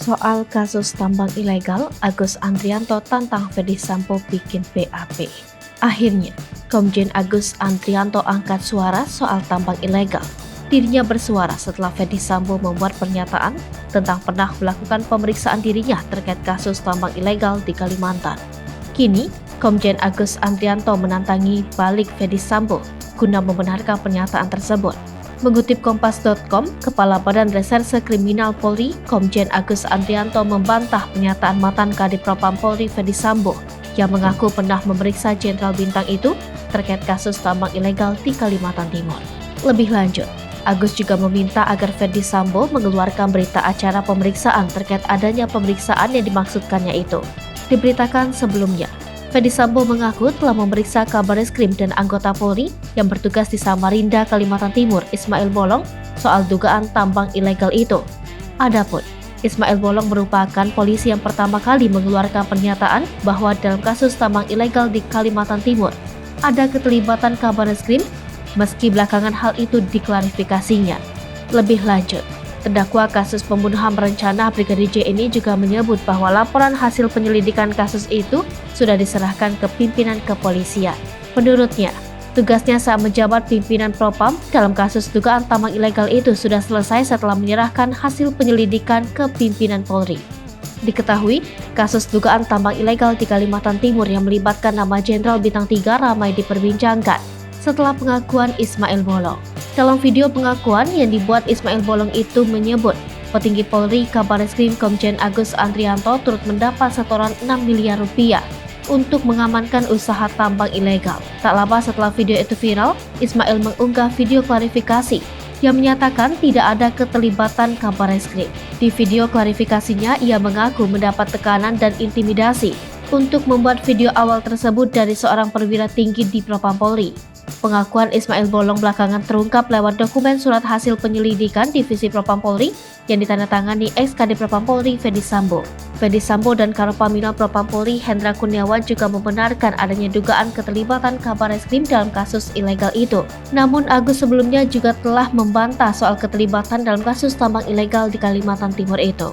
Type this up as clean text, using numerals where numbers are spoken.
Soal kasus tambang ilegal, Agus Andrianto tantang Ferdy Sambo bikin BAP. Akhirnya, Komjen Agus Andrianto angkat suara soal tambang ilegal. Dirinya bersuara setelah Ferdy Sambo membuat pernyataan tentang pernah melakukan pemeriksaan dirinya terkait kasus tambang ilegal di Kalimantan. Kini, Komjen Agus Andrianto menantangi balik Ferdy Sambo guna membenarkan pernyataan tersebut. Mengutip Kompas.com, Kepala Badan Reserse Kriminal Polri, Komjen Agus Andrianto membantah pernyataan mantan Kadif Propam Polri Ferdy Sambo yang mengaku pernah memeriksa Jenderal Bintang itu terkait kasus tambang ilegal di Kalimantan Timur. Lebih lanjut, Agus juga meminta agar Ferdy Sambo mengeluarkan berita acara pemeriksaan terkait adanya pemeriksaan yang dimaksudkannya itu. Diberitakan sebelumnya, Ferdy Sambo mengaku telah memeriksa Kabareskrim dan anggota Polri yang bertugas di Samarinda, Kalimantan Timur, Ismail Bolong, soal dugaan tambang ilegal itu. Adapun, Ismail Bolong merupakan polisi yang pertama kali mengeluarkan pernyataan bahwa dalam kasus tambang ilegal di Kalimantan Timur ada keterlibatan Kabareskrim, meski belakangan hal itu diklarifikasinya. Lebih lanjut, terdakwa kasus pembunuhan berencana Brigadir J ini juga menyebut bahwa laporan hasil penyelidikan kasus itu sudah diserahkan ke pimpinan kepolisian. Menurutnya, tugasnya saat menjabat pimpinan Propam dalam kasus dugaan tambang ilegal itu sudah selesai setelah menyerahkan hasil penyelidikan ke pimpinan Polri. Diketahui, kasus dugaan tambang ilegal di Kalimantan Timur yang melibatkan nama Jenderal Bintang 3 ramai diperbincangkan setelah pengakuan Ismail Bolong. Dalam video pengakuan yang dibuat Ismail Bolong itu menyebut petinggi Polri Kabareskrim Komjen Agus Andrianto turut mendapat setoran 6 miliar rupiah untuk mengamankan usaha tambang ilegal. Tak lama setelah video itu viral, Ismail mengunggah video klarifikasi yang menyatakan tidak ada keterlibatan Kabareskrim. Di video klarifikasinya, ia mengaku mendapat tekanan dan intimidasi untuk membuat video awal tersebut dari seorang perwira tinggi di Propam Polri. Pengakuan Ismail Bolong belakangan terungkap lewat dokumen surat hasil penyelidikan Divisi Propam Polri yang ditandatangani ex-Kadif Propam Polri Ferdy Sambo. Ferdy Sambo dan Karopaminal Propam Polri Hendra Kurniawan juga membenarkan adanya dugaan keterlibatan Kabareskrim dalam kasus ilegal itu. Namun Agus sebelumnya juga telah membantah soal keterlibatan dalam kasus tambang ilegal di Kalimantan Timur itu.